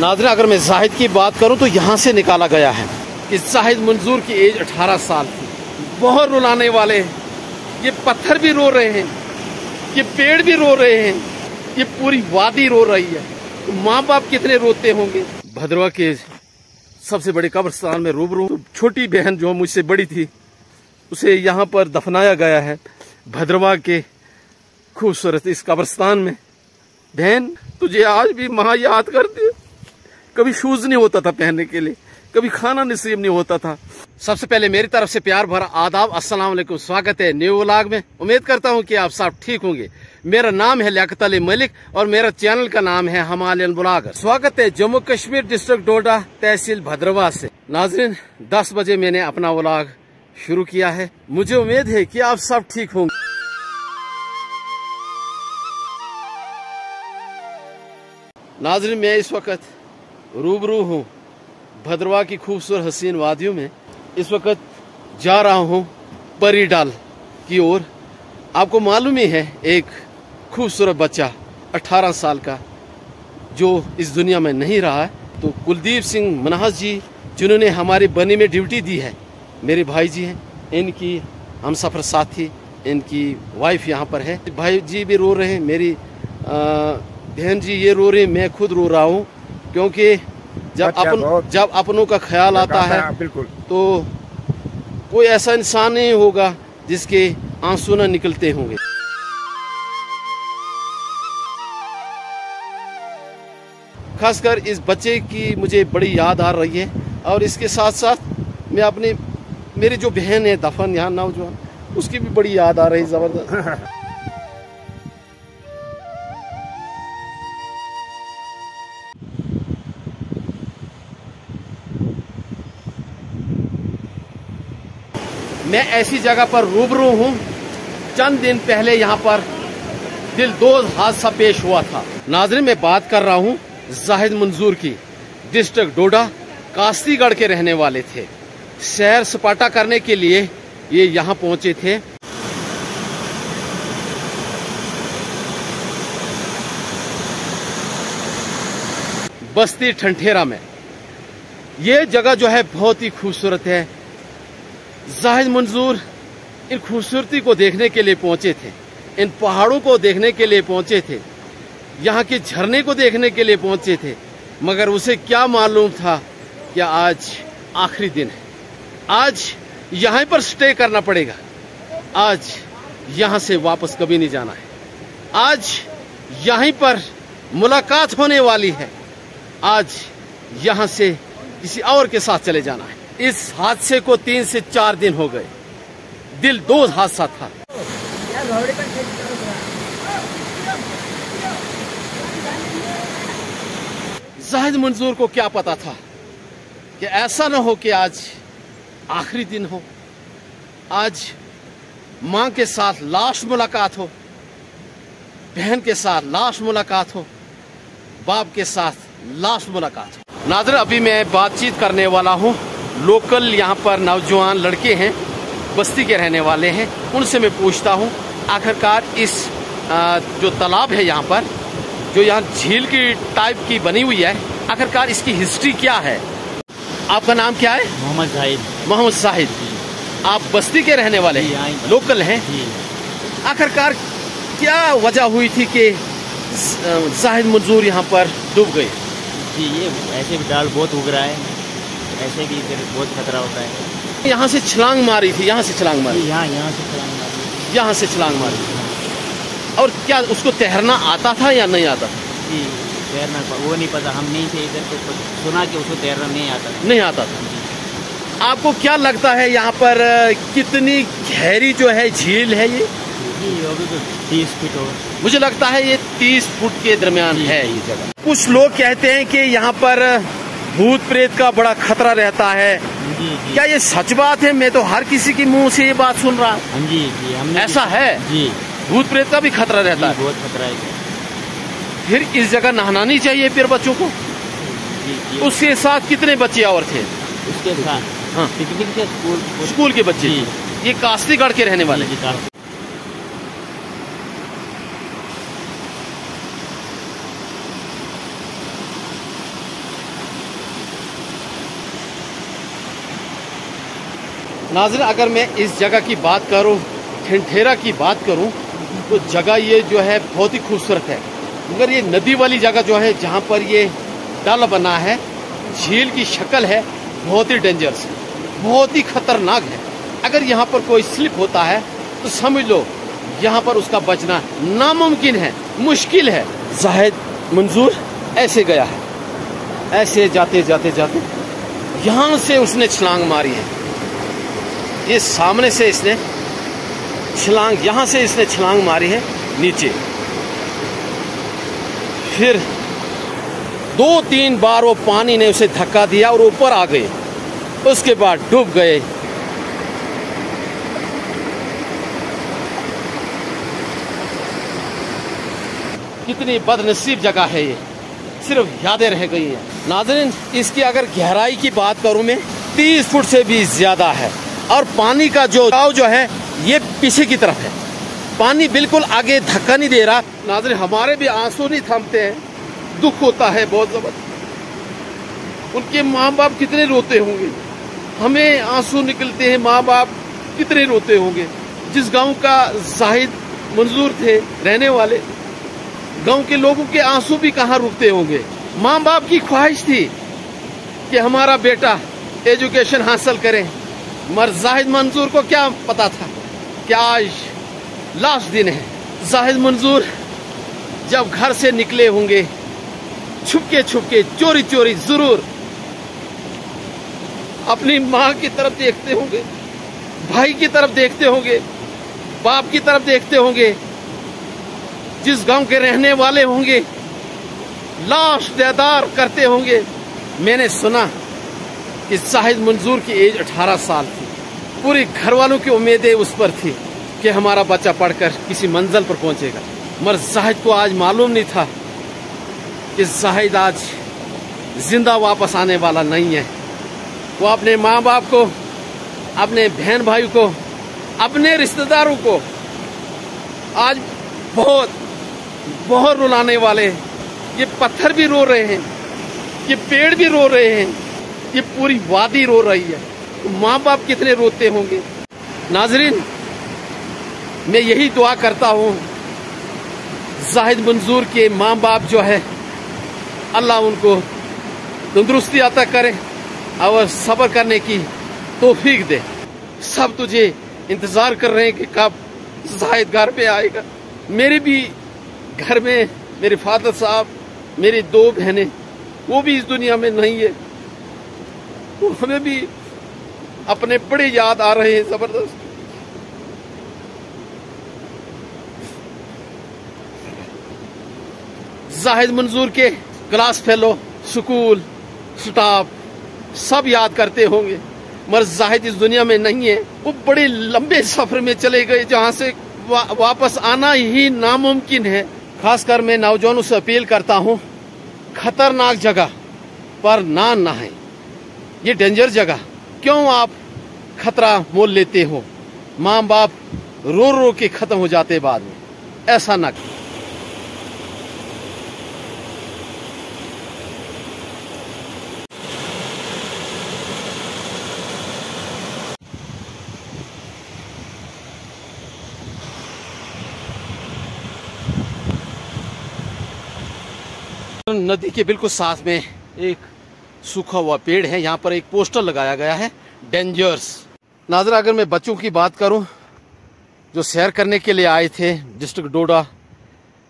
नाज़रीन, अगर मैं जाहिद की बात करूं तो यहाँ से निकाला गया है कि जाहिद मंजूर की एज 18 साल थी। बहुत रुलाने वाले हैं, ये पत्थर भी रो रहे हैं, ये पेड़ भी रो रहे हैं, ये पूरी वादी रो रही है। तो माँ बाप कितने रोते होंगे। भद्रवा के सबसे बड़े कब्रिस्तान में रूबरू। तो छोटी बहन जो मुझसे बड़ी थी उसे यहाँ पर दफनाया गया है भद्रवा के खूबसूरत इस कब्रिस्तान में। बहन, तुझे आज भी माँ याद करती है। कभी शूज नहीं होता था पहनने के लिए, कभी खाना नसीब नहीं होता था। सबसे पहले मेरी तरफ से प्यार भरा आदाब, अस्सलाम वालेकुम। स्वागत है न्यू व्लॉग में। उम्मीद करता हूँ कि आप सब ठीक होंगे। मेरा नाम है लियाकत अली मलिक और मेरा चैनल का नाम है हिमालयन ब्लॉगर। स्वागत है जम्मू कश्मीर डिस्ट्रिक्ट डोडा तहसील भद्रवा से। नाज़रीन, 10 बजे मैंने अपना व्लॉग शुरू किया है। मुझे उम्मीद है कि आप सब ठीक होंगे। नाज़रीन, मैं इस वक्त रूबरू हूँ भद्रवा की खूबसूरत हसीन वादियों में। इस वक्त जा रहा हूँ परी डाल की ओर। आपको मालूम ही है, एक खूबसूरत बच्चा 18 साल का जो इस दुनिया में नहीं रहा है। तो कुलदीप सिंह मनहस जी जिन्होंने हमारी बनी में ड्यूटी दी है, मेरे भाई जी हैं, इनकी हम सफ़र साथी, इनकी वाइफ यहाँ पर है। भाई जी भी रो रहे हैं, मेरी बहन जी ये रो रही, मैं खुद रो रहा हूँ, क्योंकि जब अपनों का ख्याल आता है तो कोई ऐसा इंसान नहीं होगा जिसके आंसू न निकलते होंगे। खासकर इस बच्चे की मुझे बड़ी याद आ रही है और इसके साथ साथ मैं मेरी जो बहन है दफन यहाँ नौजवान, उसकी भी बड़ी याद आ रही जबरदस्त। मैं ऐसी जगह पर रूबरू हूँ। चंद दिन पहले यहाँ पर दिलदोज हादसा पेश हुआ था। नाज़रीन, मैं बात कर रहा हूँ जाहिद मंजूर की। डिस्ट्रिक्ट डोडा कास्तीगढ़ के रहने वाले थे। सैर सपाटा करने के लिए ये यहाँ पहुंचे थे। बस्ती ठंठेरा में। ये जगह जो है बहुत ही खूबसूरत है। जाहिद मंजूर इन खूबसूरती को देखने के लिए पहुंचे थे, इन पहाड़ों को देखने के लिए पहुंचे थे, यहाँ के झरने को देखने के लिए पहुंचे थे। मगर उसे क्या मालूम था कि आज आखिरी दिन है, आज यहाँ पर स्टे करना पड़ेगा, आज यहाँ से वापस कभी नहीं जाना है, आज यहीं पर मुलाकात होने वाली है, आज यहाँ से किसी और के साथ चले जाना है। इस हादसे को 3 से 4 दिन हो गए। दिलदोज हादसा था। जाहिद मंजूर को क्या पता था कि ऐसा न हो कि आज आखिरी दिन हो, आज मां के साथ लास्ट मुलाकात हो, बहन के साथ लास्ट मुलाकात हो, बाप के साथ लास्ट मुलाकात हो। नाज़रीन, अभी मैं बातचीत करने वाला हूं। लोकल यहाँ पर नौजवान लड़के हैं, बस्ती के रहने वाले हैं, उनसे मैं पूछता हूँ आखिरकार इस जो तालाब है यहाँ पर, जो यहाँ झील की टाइप की बनी हुई है, आखिरकार इसकी हिस्ट्री क्या है। आपका नाम क्या है? मोहम्मद जाहिद। मोहम्मद जाहिद, आप बस्ती के रहने वाले हैं, लोकल हैं। आखिरकार क्या वजह हुई थी कि जाहिद मंजूर यहाँ पर डूब गए? जी, ये ऐसे भी डाल बहुत उग रहा है, ऐसे भी इधर बहुत खतरा होता है। यहाँ से छलांग मारी थी, यहाँ से छलांग मारी, यहाँ से छलांग मारी, यहाँ से छलांग मारी। और क्या उसको तैरना आता था या नहीं आता था? जी, तैरना वो नहीं पता, हम नहीं थे इधर, तो सुना कि उसको तैरना नहीं आता था। नहीं आता था। आपको क्या लगता है यहाँ पर कितनी गहरी जो है झील है ये? जी, अभी तो 30 फीट होगा। मुझे लगता है ये 30 फुट के दरमियान है ये जगह। कुछ लोग कहते हैं कि यहाँ पर भूत प्रेत का बड़ा खतरा रहता है। जी। क्या ये सच बात है? मैं तो हर किसी के मुंह से ये बात सुन रहा हूँ। जी, हमने ऐसा है? जी, भूत प्रेत का भी खतरा रहता है? बहुत खतरा है। फिर इस जगह नहाना नहीं चाहिए फिर बच्चों को? जी। उसके साथ कितने बच्चे और थे? उसके साथ हाँ, पिकनिक के स्कूल के बच्चे। ये कास्तीगढ़ के रहने वाले? नाज़रीन, अगर मैं इस जगह की बात करूं, ठिठेरा की बात करूं, तो जगह ये जो है बहुत ही खूबसूरत है। मगर ये नदी वाली जगह जो है, जहां पर ये डल बना है, झील की शक्ल है, बहुत ही डेंजरस है, बहुत ही खतरनाक है। अगर यहाँ पर कोई स्लिप होता है तो समझ लो यहाँ पर उसका बचना नामुमकिन है, मुश्किल है। जाहिद मंजूर ऐसे गया है, ऐसे जाते जाते जाते यहाँ से उसने छलांग मारी है। ये सामने से इसने छलांग, यहाँ से इसने छलांग मारी है नीचे। फिर 2-3 बार वो पानी ने उसे धक्का दिया और ऊपर आ गए, उसके बाद डूब गए। कितनी बदनसीब जगह है ये, सिर्फ यादें रह गई हैं। नाज़रीन, इसकी अगर गहराई की बात करूं मैं, 30 फुट से भी ज्यादा है और पानी का जो बहाव जो है ये पीछे की तरफ है, पानी बिल्कुल आगे धक्का नहीं दे रहा। नाज़रीन, हमारे भी आंसू नहीं थमते हैं, दुख होता है बहुत जबरदस्त। उनके माँ बाप कितने रोते होंगे, हमें आंसू निकलते हैं, माँ बाप कितने रोते होंगे। जिस गांव का जाहिद मंजूर थे रहने वाले, गांव के लोगों के आंसू भी कहाँ रुकते होंगे। माँ बाप की ख्वाहिश थी कि हमारा बेटा एजुकेशन हासिल करे, मगर जाहिद मंजूर को क्या पता था कि आज लास्ट दिन है। जाहिद मंजूर जब घर से निकले होंगे, छुपके छुपके, चोरी चोरी जरूर अपनी माँ की तरफ देखते होंगे, भाई की तरफ देखते होंगे, बाप की तरफ देखते होंगे, जिस गांव के रहने वाले होंगे लाश देदार करते होंगे। मैंने सुना कि जाहिद मंजूर की एज 18 साल थी, पूरी घर वालों की उम्मीदें उस पर थी कि हमारा बच्चा पढ़कर किसी मंजिल पर पहुंचेगा। मगर जाहिद को आज मालूम नहीं था कि जाहिद आज जिंदा वापस आने वाला नहीं है। वो अपने माँ बाप को, अपने बहन भाई को, अपने रिश्तेदारों को आज बहुत बहुत रुलाने वाले हैं। ये पत्थर भी रो रहे हैं, ये पेड़ भी रो रहे हैं, ये पूरी वादी रो रही है। तो माँ बाप कितने रोते होंगे। नाजरीन, मैं यही दुआ करता हूँ जाहिद मंजूर के माँ बाप जो है, अल्लाह उनको तंदुरुस्ती अता करे और सब्र करने की तौफीक दे। सब तुझे इंतजार कर रहे हैं कि कब जाहिद घर पे आएगा। मेरे भी घर में मेरे फादर साहब, मेरी 2 बहनें, वो भी इस दुनिया में नहीं है, तो हमें भी अपने बड़े याद आ रहे हैं जबरदस्त। जाहिद मंजूर के क्लास फेलो, स्कूल स्टाफ सब याद करते होंगे, मगर जाहिद इस दुनिया में नहीं है। वो बड़े लंबे सफर में चले गए जहां से वापस आना ही नामुमकिन है। खासकर मैं नौजवानों से अपील करता हूं, खतरनाक जगह पर ना नहाएं। ये डेंजर जगह, क्यों आप खतरा मोल लेते हो? माँ बाप रो रो के खत्म हो जाते बाद में, ऐसा ना करें। नदी के बिल्कुल साथ में एक सूखा हुआ पेड़ है, यहाँ पर एक पोस्टर लगाया गया है, डेंजर्स। नाज़रीन, अगर मैं बच्चों की बात करूं जो सैर करने के लिए आए थे, डिस्ट्रिक्ट डोडा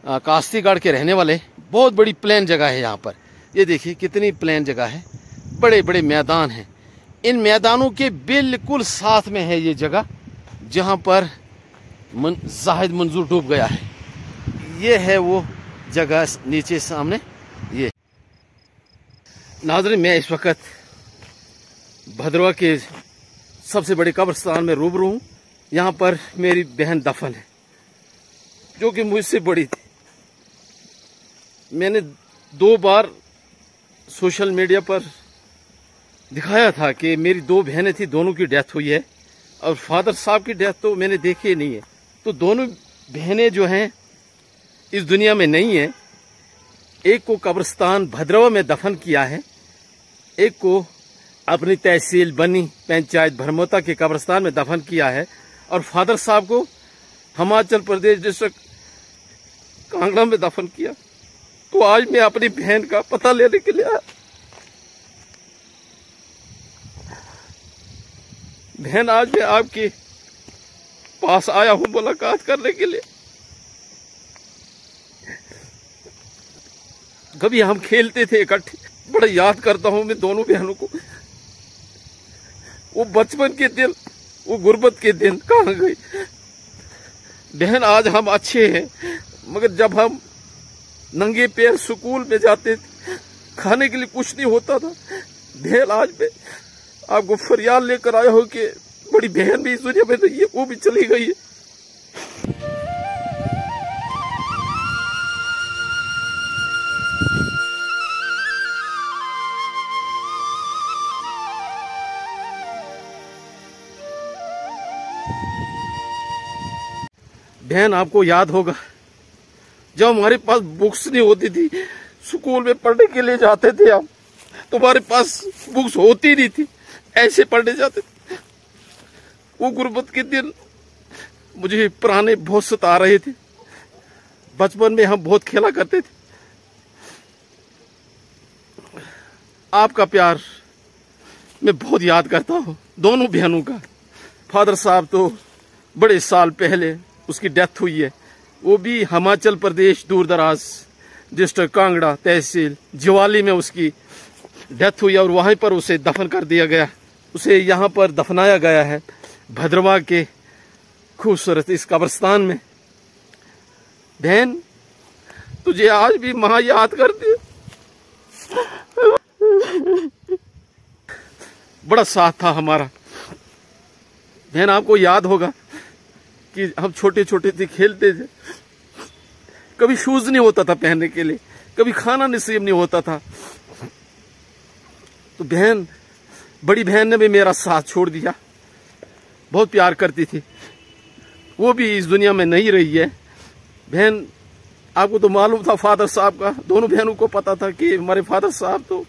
कास्तीगढ़ के रहने वाले, बहुत बड़ी प्लेन जगह है यहाँ पर। ये देखिए कितनी प्लेन जगह है, बड़े बड़े मैदान हैं। इन मैदानों के बिल्कुल साथ में है ये जगह जहाँ पर जाहिद मंजूर डूब गया है। ये है वो जगह नीचे सामने। ये नाज़रीन, मैं इस वक्त भद्रवा के सबसे बड़े कब्रिस्तान में रूबरू हूँ। यहाँ पर मेरी बहन दफन है, जो कि मुझसे बड़ी थी। मैंने 2 बार सोशल मीडिया पर दिखाया था कि मेरी 2 बहनें थी, दोनों की डेथ हुई है, और फादर साहब की डेथ तो मैंने देखी नहीं है। तो दोनों बहनें जो हैं इस दुनिया में नहीं है। एक को कब्रिस्तान भद्रवा में दफन किया है, एक को अपनी तहसील बनी पंचायत भरमोता के कब्रिस्तान में दफन किया है और फादर साहब को हिमाचल प्रदेश डिस्ट्रिक्ट कांगड़ा में दफन किया। तो आज मैं अपनी बहन का पता लेने के लिए आया। बहन, आज मैं आपके पास आया हूं मुलाकात करने के लिए। कभी हम खेलते थे इकट्ठे, बड़ा याद करता हूं मैं दोनों बहनों को। वो बचपन के दिन, वो गुर्बत के दिन कहाँ गए। बहन, आज हम अच्छे हैं, मगर जब हम नंगे पैर स्कूल में जाते थे, खाने के लिए कुछ नहीं होता था। बहन, आज मैं आपको फरियाद लेकर आया हूं कि बड़ी बहन भी इस दुनिया में नहीं है, वो भी चली गई है। बहन, आपको याद होगा जब हमारे पास बुक्स नहीं होती थी, स्कूल में पढ़ने के लिए जाते थे हम, तो हमारे पास बुक्स होती नहीं थी, ऐसे पढ़ने जाते थे। वो गुर्बत के दिन मुझे पुराने बहुत सता रहे थे। बचपन में हम बहुत खेला करते थे। आपका प्यार मैं बहुत याद करता हूँ, दोनों बहनों का। फादर साहब तो बड़े साल पहले उसकी डेथ हुई है, वो भी हिमाचल प्रदेश दूर दराज डिस्ट्रिक्ट कांगड़ा तहसील ज्वाली में उसकी डेथ हुई और वहीं पर उसे दफन कर दिया गया। उसे यहाँ पर दफनाया गया है भद्रवाह के खूबसूरत इस कब्रिस्तान में। बहन, तुझे आज भी मां याद करती है। बड़ा साथ था हमारा। बहन, आपको याद होगा कि हम छोटे छोटे थे, खेलते थे, कभी शूज नहीं होता था पहनने के लिए, कभी खाना नसीब नहीं होता था। तो बहन, बड़ी बहन ने भी मेरा साथ छोड़ दिया। बहुत प्यार करती थी, वो भी इस दुनिया में नहीं रही है। बहन, आपको तो मालूम था फादर साहब का, दोनों बहनों को पता था कि हमारे फादर साहब तो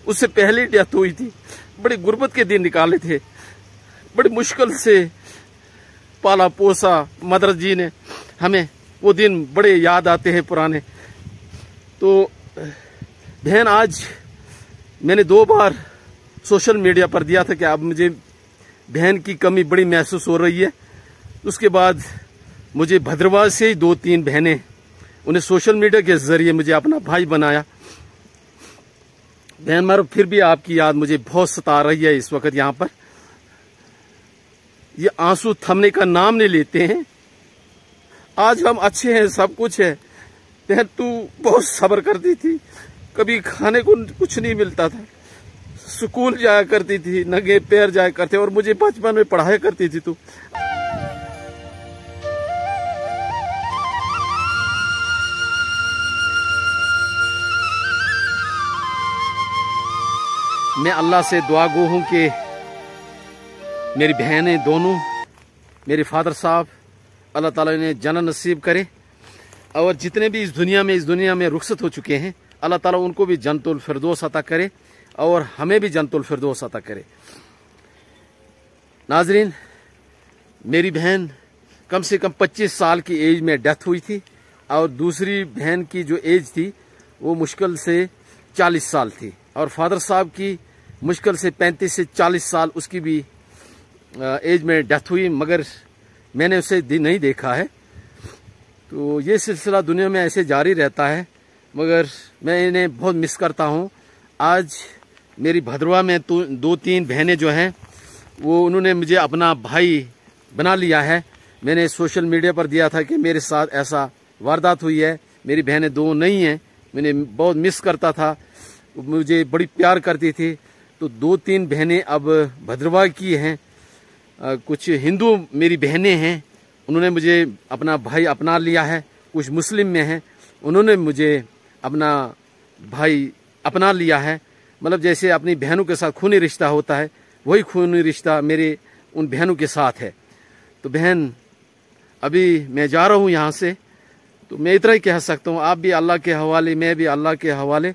उससे पहले ही डेथ हुई थी। बड़ी गुर्बत के दिन निकाले थे, बड़ी मुश्किल से पाला पोसा मदर जी ने हमें। वो दिन बड़े याद आते हैं पुराने। तो बहन, आज मैंने 2 बार सोशल मीडिया पर दिया था कि अब मुझे बहन की कमी बड़ी महसूस हो रही है। उसके बाद मुझे भद्रवाह से ही 2-3 बहनें, उन्हें सोशल मीडिया के जरिए मुझे अपना भाई बनाया। बहन, मगर फिर भी आपकी याद मुझे बहुत सता रही है इस वक्त। यहाँ पर ये आंसू थमने का नाम नहीं लेते हैं। आज हम अच्छे हैं, सब कुछ है। बहन, तू बहुत सब्र करती थी, कभी खाने को कुछ नहीं मिलता था, स्कूल जाया करती थी, नंगे पैर जाया करते, और मुझे बचपन में पढ़ाया करती थी तू। मैं अल्लाह से दुआ गो हूं कि मेरी बहनें दोनों, मेरे फादर साहब, अल्लाह ताला ने जन्नत नसीब करे, और जितने भी इस दुनिया में रुखसत हो चुके हैं, अल्लाह ताला उनको भी जन्नतुल फिरदौस अता करे और हमें भी जन्नतुल फिरदौस अता करे। नाजरीन, मेरी बहन कम से कम 25 साल की एज में डेथ हुई थी, और दूसरी बहन की जो एज थी वो मुश्किल से 40 साल थी, और फादर साहब की मुश्किल से 35 से 40 साल उसकी भी एज में डेथ हुई, मगर मैंने उसे नहीं देखा है। तो ये सिलसिला दुनिया में ऐसे जारी रहता है, मगर मैं इन्हें बहुत मिस करता हूँ। आज मेरी भद्रवाह में 2-3 बहनें जो हैं वो उन्होंने मुझे अपना भाई बना लिया है। मैंने सोशल मीडिया पर दिया था कि मेरे साथ ऐसा वारदात हुई है, मेरी बहनें 2 नहीं हैं, मैंने बहुत मिस करता था, मुझे बड़ी प्यार करती थी। तो 2-3 बहनें अब भद्रवाह की हैं। कुछ हिंदू मेरी बहनें हैं, उन्होंने मुझे अपना भाई अपना लिया है। कुछ मुस्लिम में हैं, उन्होंने मुझे अपना भाई अपना लिया है। मतलब जैसे अपनी बहनों के साथ खूनी रिश्ता होता है, वही खूनी रिश्ता मेरे उन बहनों के साथ है। तो बहन, अभी मैं जा रहा हूँ यहाँ से, तो मैं इतना ही कह सकता हूँ, आप भी अल्लाह के हवाले, मैं भी अल्लाह के हवाले।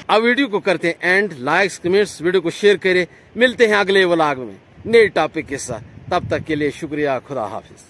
अब वीडियो को करते हैं एंड, लाइक्स कमेंट्स, वीडियो को शेयर करें। मिलते हैं अगले व्लॉग में नए टॉपिक के साथ। तब तक के लिए शुक्रिया, खुदा हाफिज।